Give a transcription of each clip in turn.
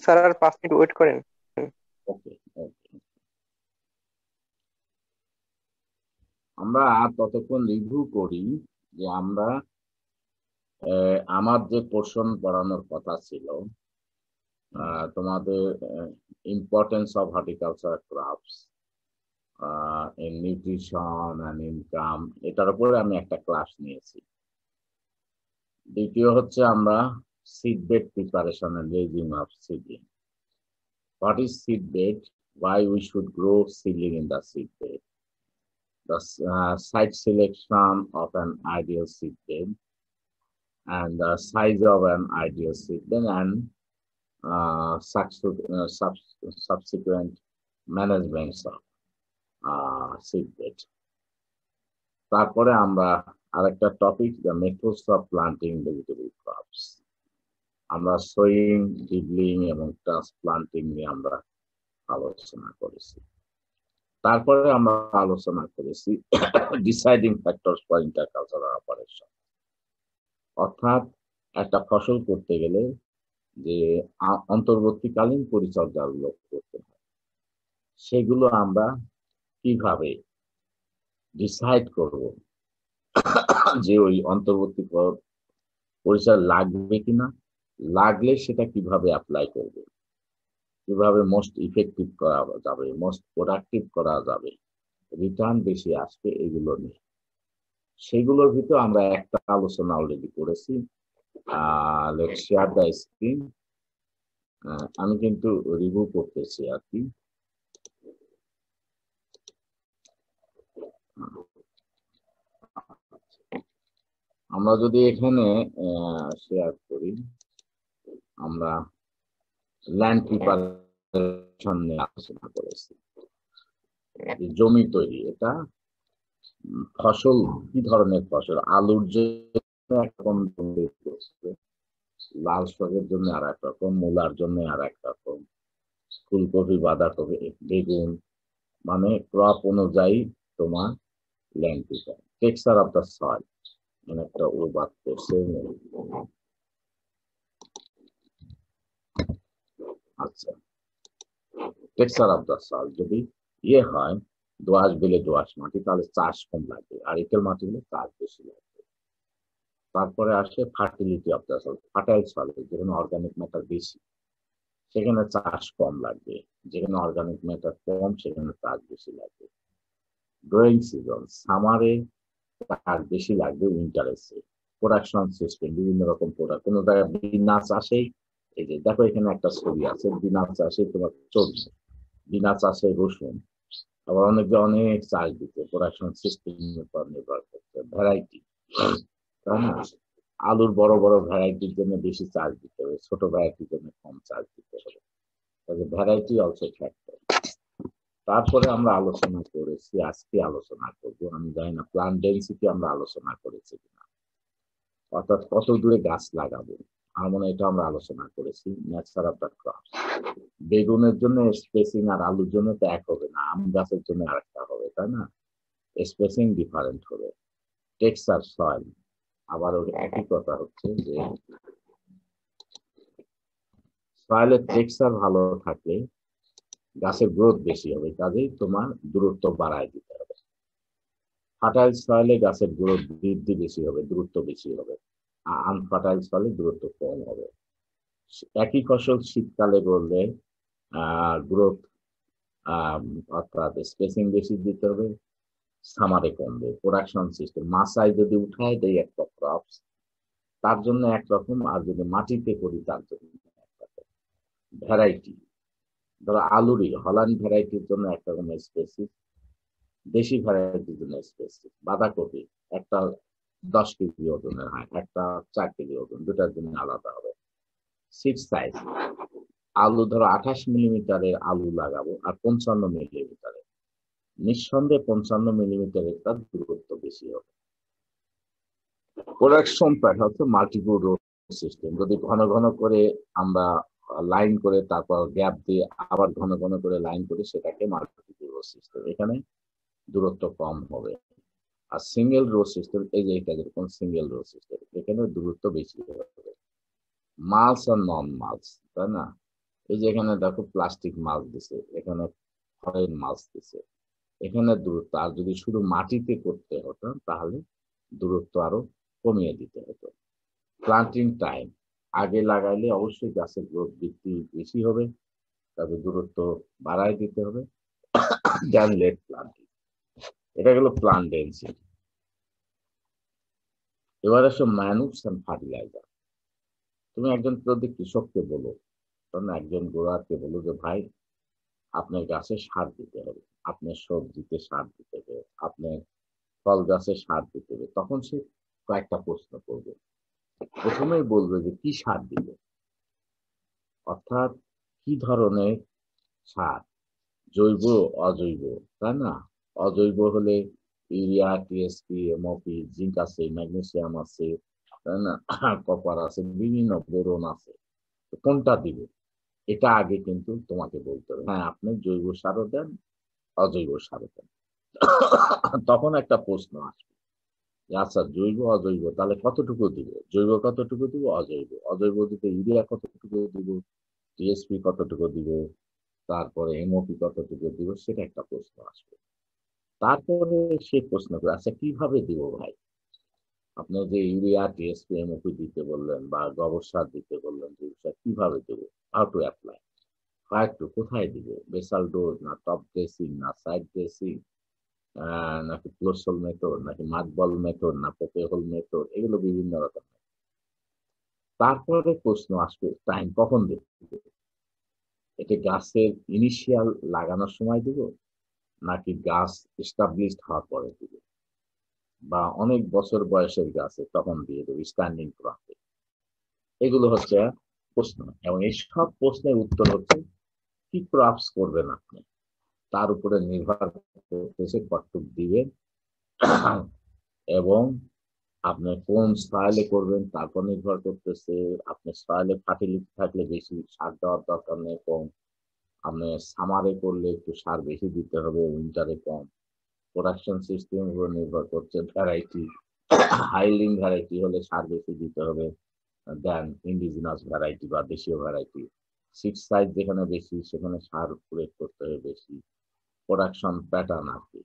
Sir আর 5 minute wait করেন। ওকে, ওকে। আমরা ততক্ষণ রিভিউ করি যে আমরা আমার যে পোর্শন পড়ানোর কথা ছিল, তোমাদের importance of horticulture crops in nutrition and income, এটার উপরে আমি একটা ক্লাস নিয়েছি। দ্বিতীয় হচ্ছে আমরা seed bed preparation and raising of seedling. What is seed bed, why we should grow seedling in the seed bed, the site selection of an ideal seed bed, and the size of an ideal seed bed, and subsequent management of seed bed. তারপরে আমরা আরেকটা topic, the methods of planting vegetable crops, আমরা sewing, dribbling এবং transplanting নিয়ে আমরা আলোচনা করেছি। তারপরে আমরা আলোচনা করেছি deciding factors for intercultural operation, অর্থাৎ একটা ফসল করতে গেলে যে অন্তর্বর্তীকালীন পরিচর্যাগুলো করতে হয়, সেগুলো আমরা কিভাবে ডিসাইড করব যে ওই অন্তর্বর্তী পরিচর্যা লাগবে কিনা, লাগলে সেটা কিভাবে অ্যাপ্লাই করবে, কিভাবে মোস্ট ইফেক্টিভ করা যাবে, মোস্ট প্রোডাক্টিভ করা যাবে, রিটার্ন বেশি আসবে, এগুলো নিয়ে। সেগুলোর ভিতর আমরা একটা আলোচনা অলরেডি করেছি। Let's share the screen. আমি কিন্তু রিভিউ করতেছি আর কি। আমরা যদি এখানে শেয়ার করি, আমরা ল্যান্ড প্রিপারেশন নিয়ে আলোচনা করেছি, জমি তৈরি। এটা ফসল, কি ধরনের ফসল, আলুর জন্য একরকম, লাল শাকের জন্য আর এক রকম, মূলার জন্য আর এক রকম, ফুলকপি, বাঁধাকপি, বেগুন, মানে ক্রপ অনুযায়ী তোমার land প্রিপার, texture of the soil, মানে একটা অনুবাদ করছে। আচ্ছা, টেক্সচার অফ দ্য সয়েল যদি হয়, দোআঁশ বেলে দোআঁশ মাটি, তাহলে চাষ কম লাগবে, আর এঁটেল মাটি হলে চাষ বেশি লাগবে। তারপরে আসে fertility of the soil, fertile soil, যেখানে অর্গানিক ম্যাটার বেশি সেখানে চাষ কম লাগবে, যেখানে অর্গানিক ম্যাটার কম সেখানে চাষ বেশি লাগবে। গ্রোয়িং সিজন, সামারে চাষ বেশি লাগবে, উইন্টারে প্রোডাকশন সিস্টেম, বিভিন্ন রকম প্রোডাক্ট, কোনো জায়গায় বিনা চাষে, এই যে দেখো এখানে একটা ছবি আছে, বিনা চাষে তোমার চলছে, বিনা চাষে রসুন, আবার অনেকে অনেক চাষ দিতে, প্রোডাকশন সিস্টেমের উপর নির্ভর করছে, ভ্যারাইটি, তাই না? আলুর বড় বড় ভ্যারাইটির জন্য বেশি চাষ দিতে হবে, ছোট ভ্যারাইটির জন্য কম চাষ দিতে হবে, তাহলে ভ্যারাইটি অলসো ফ্যাক্টর। তারপরে আমরা আলোচনা করেছি, আজকে আলোচনা করবো, আমি জানি না প্লান্ট ডেন্সিটি আমরা আলোচনা করেছি কিনা, অর্থাৎ কত দূরে গাছ লাগাবো, আমার মনে হয় এটা আমরা আলোচনা করেছি। নেচার অফ দ্য ক্রপ, বেগুনের জন্য স্পেসিং আর আলুর জন্য তো এক হবে না, আম গাছের জন্য আরেকটা হবে, তাই না? স্পেসিং ডিফারেন্ট হবে। টেক্সচার সয়েল, আবার একই কথা হচ্ছে যে সয়েলের টেক্সচার ভালো থাকলে গাছের গ্রোথ বেশি হবে, কাজেই তোমার দূরত্ব বাড়ায় দিতে হবে। ফার্টাইল সয়েলে গাছের গ্রোথ বৃদ্ধি বেশি হবে, দূরত্ব বেশি হবে, আর আনফার্টাইল সয়েলে দূরত্ব কম হবে। একই ফসল শীতকালে করলে গ্রোথ, অর্থাৎ স্পেসিং বেশি দিতে হবে, সামারে কমবে। প্রোডাকশন সিস্টেম, মাসায় যদি উঠায় দেয় একটা ক্রপস, তার জন্য একরকম, আর যদি মাটিতে করি তার জন্য একরকম। ভ্যারাইটি, ধরো আলুরই হল্যান্ড ভ্যারাইটির জন্য একরকম স্পেসিস, দেশি ভ্যারাইটির জন্য স্পেসিস। বাঁধাকপি একটা 10 কেজি ওজনের হয়, একটা 4 কেজি ওজন, দুটার জন্য আলাদা হবে। সিড সাইজ, আলু ধরো 28 মিলিমিটারের আলু লাগাবো আর 55 মিলিমিটারের, নিঃসন্দেহে 55 মিলিমিটারের তার দূরত্ব বেশি হবে। প্রোডাকশন প্যাড হচ্ছে মাল্টিপল রো সিস্টেম, যদি ঘন ঘন করে আমরা লাইন করে তারপর গ্যাপ দিয়ে আবার ঘন ঘন করে লাইন করি, সেটাকে মাল্টিপল রো সিস্টেম, এখানে দূরত্ব কম হবে। আর সিঙ্গেল রো সিস্টেম, এই যে এটা যেরকম সিঙ্গেল রো সিস্টেম, এখানে দূরত্ব বেশি হবে। মালস আর নন মালস, তাই না? এই যে এখানে দেখো প্লাস্টিক মাছ দিছে, এখানে ফরেন মাছ দিছে, এখানে দূরত্ব। আর যদি শুধু মাটিতে করতে হতো তাহলে দূরত্ব আরো কমিয়ে দিতে হতো। প্লান্টিং টাইম, আগে লাগাইলে অবশ্যই গাছের গ্রোথ বৃদ্ধি বেশি হবে, তবে দূরত্ব বাড়ায় দিতে হবে। দেন লেট প্লান্টিং, এটা গেল প্লান্ট ডেন্সিটি। এবার আসো ম্যানুস এন্ড ফার্টিলাইজার। তুমি একজন যদি কৃষককে বলো, তখন একজন গোড়াকে বলো যে ভাই আপনার গাছে সার দিতে হবে, আপনার সবজিতে সার দিতে হবে, আপনার ফল গাছে সার দিতে হবে, তখন সে কয়েকটা প্রশ্ন করবে। প্রথমেই বলবে যে কি সার দিবে, অর্থাৎ কি ধরনের সার, জৈব অজৈব, তাই না? অজৈব হলে ইউরিয়া, টিএসপি, এমওপি, জিঙ্ক আছে, ম্যাগনেসিয়াম আছে, তাই না, কপার আছে, বিভিন্ন বোরন আছে, কোনটা দিবে এটা আগে কিন্তু তোমাকে বলতে হবে। হ্যাঁ, আপনি জৈব সারও দেন, অজৈব সারও দেন। তখন একটা প্রশ্ন আসবে যে আচ্ছা জৈব অজৈব তাহলে কতটুকু দিব, জৈব কতটুকু দিব, অজৈব অজৈব দিতে ইউরিয়া কতটুকু দিব, টিএসপি কতটুকু দিব, তারপরে এমওপি কতটুকু দিব, সেটা একটা প্রশ্ন আসবে। তারপরে সে প্রশ্ন করে আচ্ছা কিভাবে দিব ভাই, আপনি যে ইউরিয়া, টিএসপি, এমওপি দিতে বললেন বা গোবর সার দিতে বললেন, জৈব সার কিভাবে দেব, হাউ টু অ্যাপ্লাই, কারেক্ট কোথায় দিব, বেসাল ডোজ না টপ ড্রেসিং না সাইড ড্রেসিং, নাকি ক্লোসল মেথড নাকি মাকবল মেথড না পোকে হোল মেথড, এগুলো বিভিন্ন রকম। তারপরে প্রশ্ন আসবে টাইম কখন দেব, এটা গাছের ইনিশিয়াল লাগানোর সময় দিব নাকি গাছ এস্টাবলিশড হওয়ার পরে দিব, বা অনেক বছর বয়সের গাছে তখন দিয়ে দেবো স্ট্যান্ডিং ক্রপে। এগুলো হচ্ছে প্রশ্ন, এবং এই সব প্রশ্নের উত্তর হচ্ছে কি ক্রপস করবেন আপনি, তার উপরে নির্ভর করতেছে কতটুক দিবেন এবং আপনি কোন সয়েলে করবেন তারপর নির্ভর করতেছে। আপনি সয়েলে ফার্টিলিটি থাকলে বেশি সার দেওয়ার দরকার নেই, কম। আপনি সামারে করলে একটু সার বেশি দিতে হবে, উইন্টারে কম। প্রোডাকশন সিস্টেম উপর নির্ভর করছে, ভ্যারাইটি, হাইলিং ভ্যারাইটি হলে সার বেশি দিতে হবে দেন ইন্ডিজিনাস ভ্যারাইটি বা দেশীয় ভ্যারাইটি। সিড সাইজ যেখানে বেশি সেখানে সার প্রয়োগ করতে হবে বেশি। প্রোডাকশন প্যাটার্ন আর কি,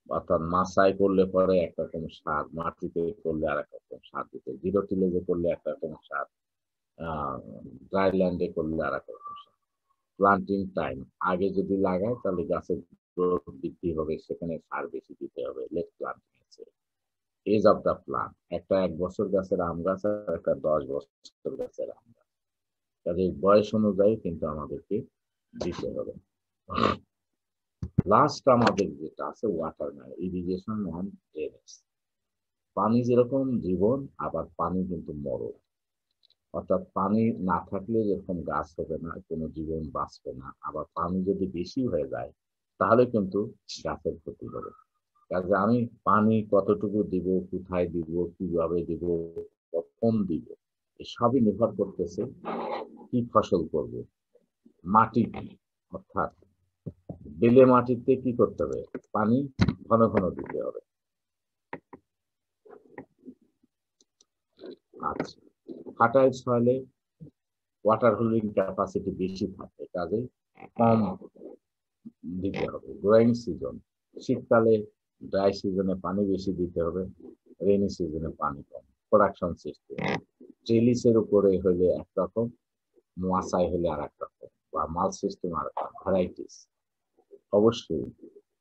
অর্থাৎ মাচায় করলে পরে একরকম সার, মাটিতে করলে আর এক রকম সার দিতে, জিরো টিলেজে করলে একরকম সার, ড্রাই ল্যান্ডে করলে আর এক রকম সার। প্লান্টিং টাইম, আগে যদি লাগায় তাহলে গাছের গ্রোথ বৃদ্ধি হবে, সেখানে সার বেশি দিতে হবে। লেট প্লান্টিং আছে। এজ অফ দ্য প্লান্ট, একটা 1 বছর গাছের আম গাছ আর একটা 10 বছর গাছের আম গাছ, কাজে বয়স অনুযায়ী কিন্তু আমাদেরকে দিতে হবে। লাস্ট আমাদের যেটা আছে water manage, irrigation and drainage. পানি যেরকম জীবন, আবার পানি কিন্তু মরণ। অর্থাৎ পানি না থাকলে যেরকম গাছ হবে না, কোনো জীবন বাঁচবে না, আবার পানি যদি বেশি হয়ে যায় তাহলে কিন্তু গাছের ক্ষতি হবে। কাজে আমি পানি কতটুকু দিব, কোথায় দিব, কিভাবে দিব, কখন দিব, সবই নির্ভর করতেছে কি ফসল করব, মাটি কি। অর্থাৎ বেলে মাটিতে কি করতে হবে, পানি ঘন ঘন দিতে হবে। আচ্ছা, ফার্টাইল সয়েলে ওয়াটার হোল্ডিং ক্যাপাসিটি বেশি থাকে, কাজে কম দিতে হবে। গ্রোয়িং সিজন, শীতকালে ড্রাই সিজনে পানি বেশি দিতে হবে, রেনি সিজনে পানি কম। প্রোডাকশন সিস্টেম, ট্রেলিসের উপরে হলে একরকম, মোয়াসাই হলে আর এক রকম, বা মাল সিস্টেম আর এক রকম। ভ্যারাইটিস, অবশ্যই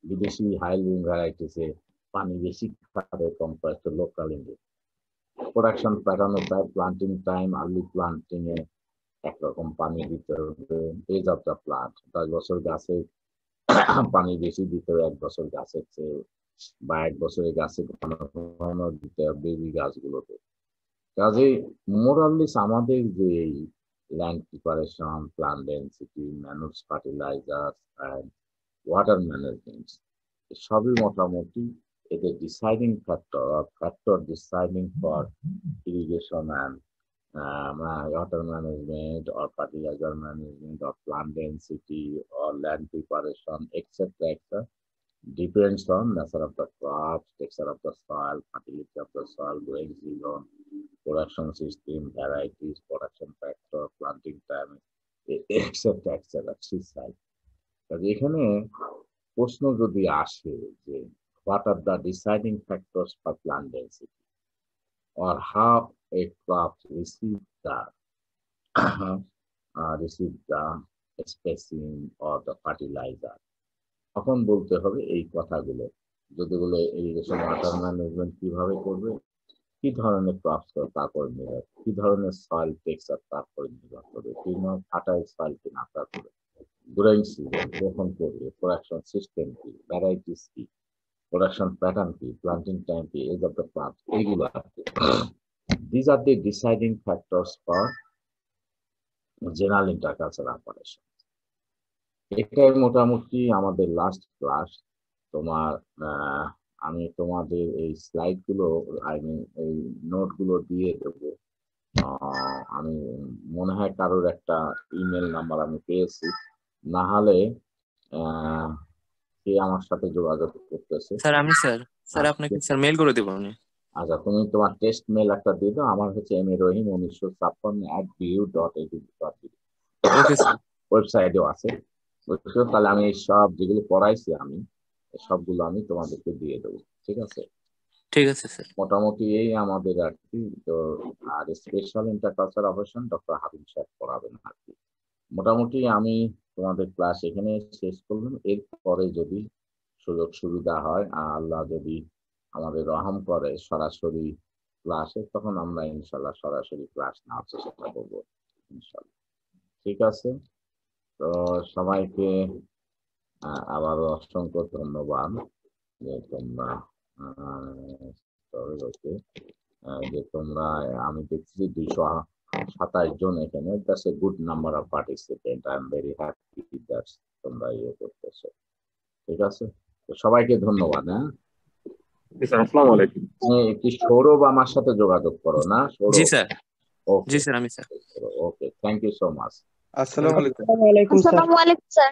বিদেশি হাইলিং ভ্যারাইটিসে পানি বেশি খাবে compare to local India. Production pattern তাই প্লান্টিং টাইম, আর্লি প্লান্টিং এ একরকম পানি দিতে হবে। এজ অফ দ্য প্লান্ট, 10 বছর গাছে পানি বেশি দিতে হবে 1 বছর গাছের চেয়ে, বা 1 বছরের গাছে ঘন ঘন দিতে হবে বেবি গাছগুলোতে। কাজেই মোরাললেস আমাদের যে এই land preparation, plant density, mannose, fertiliser and water management, সবই মোটামুটি এদের deciding factor, or factor deciding for irrigation and water management or fertilizer management or plant density or land preparation, etc., etc., depends on nature of the crops, texture of the soil, fertility of the soil, growing season, production system, varieties, production factor, planting time. Etcetera etcetera seaside. এখানে প্রশ্ন যদি আসে যে what are the deciding factors for plant density or how a crop receive the spacing or the fertilizer, তখন বলতে হবে এই কথাগুলো। যদি বলে ইরিগেশন ওয়াটার ম্যানেজমেন্ট কিভাবে করবে, কি ধরনের ক্রপস তারপর নির্ভর, কি ধরনের সয়েল টেক্সচার তারপরে নির্ভর করবে, কি ফার্টাইল সয়েল কিনা, তারপরে গ্রোয়িং সিজন কখন করবে, প্রোডাকশন সিস্টেম কি, ভ্যারাইটিস কি, প্রোডাকশন প্যাটার্ন কি, প্লান্টিং টাইম কি, এজ অফ দ্য প্লান্ট, এইগুলো আর কি। This are the deciding factors for general interculture operation. এটাই মোটামুটি আমাদের লাস্ট ক্লাস। তোমার আমি তোমাদের এই স্লাইড গুলো, আই মিন এই নোট গুলো দিয়ে দেবো। আমি মনে হয় কারোর একটা ইমেল নাম্বার আমি পেয়েছি, না হলে কে আমার সাথে যোগাযোগ করতেছে। স্যার আমি স্যার আপনাকে স্যার মেল করে দেবো আমি। আচ্ছা, তুমি তোমার টেস্ট মেল একটা দিয়ে দাও। আমার হচ্ছে MA Rahim1956@bu.edu.bd। Okay sir. ওয়েবসাইটেও আছে। তাহলে আমি সব যেগুলো পড়াইছি আমি সবগুলো আমি তোমাদেরকে দিয়ে দেবো, ঠিক আছে? ঠিক আছে স্যার। মোটামুটি এই আমাদের আর কি। তো আর স্পেশাল ইন্টারকালচার অপারেশন ডক্টর হাবিব সাহেব পড়াবেন আর কি। মোটামুটি আমি তোমাদের ক্লাস এখানে শেষ করলাম। এরপরে যদি সুযোগ সুবিধা হয়, আল্লাহ যদি আমাদের রহম করে সরাসরি ক্লাসে, তখন আমরা ইনশাল্লাহ সরাসরি ক্লাস নেওয়ার চেষ্টা করবো ইনশাল্লাহ। ঠিক আছে, তো সবাইকে আবারও অসংখ্য ধন্যবাদ যে তোমরা যে তোমরা, আমি দেখছি 227 জন এখানে। That's a good number of participant. I am very happy that তোমরা ইয়ে করতেছো। ঠিক আছে, তো সবাইকে ধন্যবাদ। হ্যাঁ, আসসালামু আলাইকুম। কি সৌরভ আমার সাথে যোগাযোগ করো না? জি সৌরভ, স্যার। ওকে জি স্যার, আমি sir. Okay, thank you so much. আসসালামু আলাইকুম। আসসালামু আলাইকুম স্যার।